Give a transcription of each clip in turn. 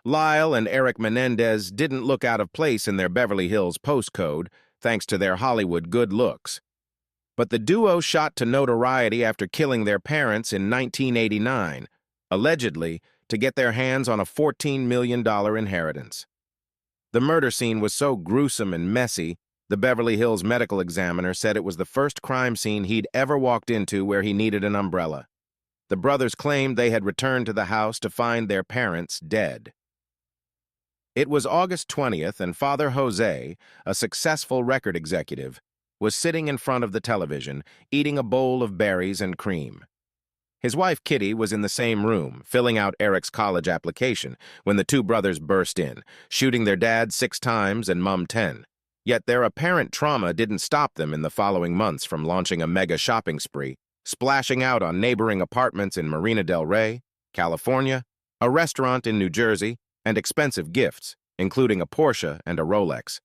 Lyle and Erik Menendez didn't look out of place in their Beverly Hills postcode, thanks to their Hollywood good looks. But the duo shot to notoriety after killing their parents in 1989, allegedly to get their hands on a $14 million inheritance. The murder scene was so gruesome and messy, the Beverly Hills medical examiner said it was the first crime scene he'd ever walked into where he needed an umbrella. The brothers claimed they had returned to the house to find their parents dead. It was August 20th, and Father Jose, a successful record executive, was sitting in front of the television, eating a bowl of berries and cream. His wife Kitty was in the same room, filling out Erik's college application, when the two brothers burst in, shooting their dad 6 times and Mum 10. Yet their apparent trauma didn't stop them in the following months from launching a mega shopping spree, splashing out on neighboring apartments in Marina del Rey, California, a restaurant in New Jersey, and expensive gifts, including a Porsche and a Rolex.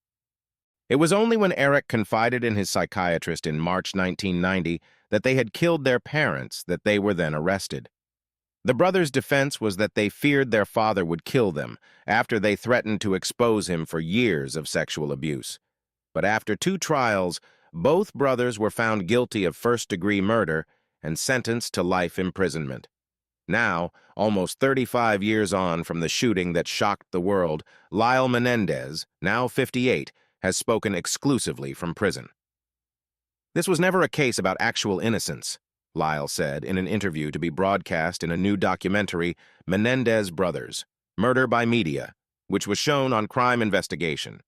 It was only when Erik confided in his psychiatrist in March 1990 that they had killed their parents that they were then arrested. The brothers' defense was that they feared their father would kill them after they threatened to expose him for years of sexual abuse. But after 2 trials, both brothers were found guilty of first-degree murder and sentenced to life imprisonment. Now, almost 35 years on from the shooting that shocked the world, Lyle Menendez, now 58, has spoken exclusively from prison. "This was never a case about actual innocence," Lyle said in an interview to be broadcast in a new documentary, Menendez Brothers, Murder by Media, which was shown on Crime Investigation.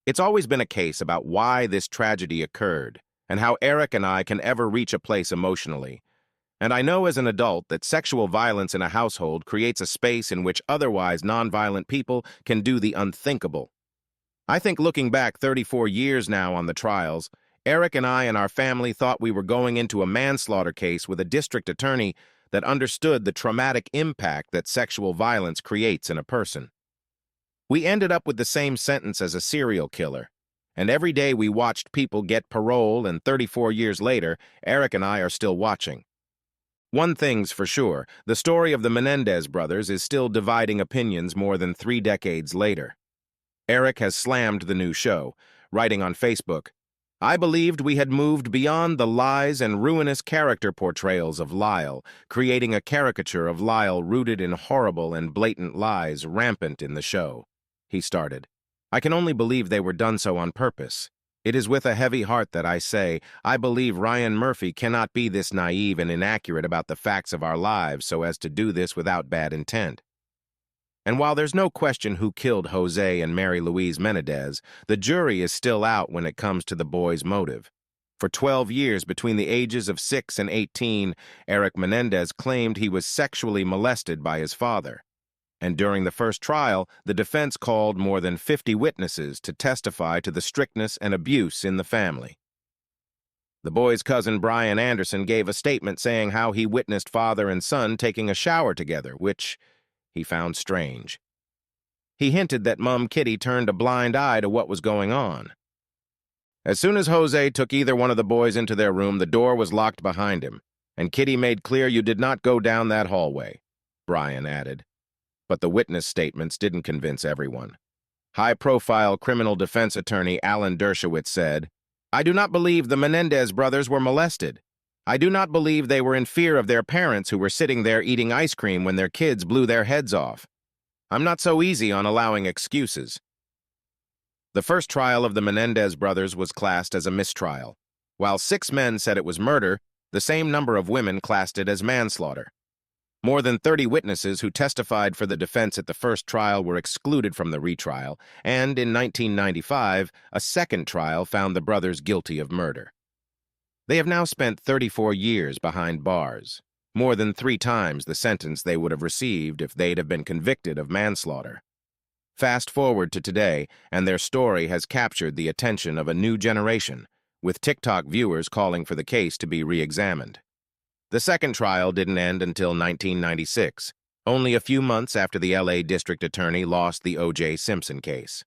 "It's always been a case about why this tragedy occurred and how Erik and I can ever reach a place emotionally. And I know as an adult that sexual violence in a household creates a space in which otherwise nonviolent people can do the unthinkable. I think looking back 34 years now on the trials, Erik and I and our family thought we were going into a manslaughter case with a district attorney that understood the traumatic impact that sexual violence creates in a person. We ended up with the same sentence as a serial killer, and every day we watched people get parole, and 34 years later, Erik and I are still watching. One thing's for sure, the story of the Menendez brothers is still dividing opinions more than 3 decades later. Erik has slammed the new show, writing on Facebook, "I believed we had moved beyond the lies and ruinous character portrayals of Lyle, creating a caricature of Lyle rooted in horrible and blatant lies rampant in the show," he started. "I can only believe they were done so on purpose. It is with a heavy heart that I say, I believe Ryan Murphy cannot be this naive and inaccurate about the facts of our lives so as to do this without bad intent." And while there's no question who killed Jose and Mary Louise Menendez, the jury is still out when it comes to the boys' motive. For 12 years, between the ages of 6 and 18, Erik Menendez claimed he was sexually molested by his father. And during the first trial, the defense called more than 50 witnesses to testify to the strictness and abuse in the family. The boy's cousin Brian Anderson gave a statement saying how he witnessed father and son taking a shower together, which he found strange. He hinted that Mum Kitty turned a blind eye to what was going on. "As soon as Jose took either one of the boys into their room, the door was locked behind him, and Kitty made clear you did not go down that hallway," Brian added. But the witness statements didn't convince everyone. High-profile criminal defense attorney Alan Dershowitz said, "I do not believe the Menendez brothers were molested. I do not believe they were in fear of their parents who were sitting there eating ice cream when their kids blew their heads off. I'm not so easy on allowing excuses." The first trial of the Menendez brothers was classed as a mistrial. While 6 men said it was murder, the same number of women classed it as manslaughter. More than 30 witnesses who testified for the defense at the first trial were excluded from the retrial, and in 1995, a second trial found the brothers guilty of murder. They have now spent 34 years behind bars, more than 3 times the sentence they would have received if they'd have been convicted of manslaughter. Fast forward to today, and their story has captured the attention of a new generation, with TikTok viewers calling for the case to be re-examined. The second trial didn't end until 1996, only a few months after the LA District Attorney lost the O.J. Simpson case.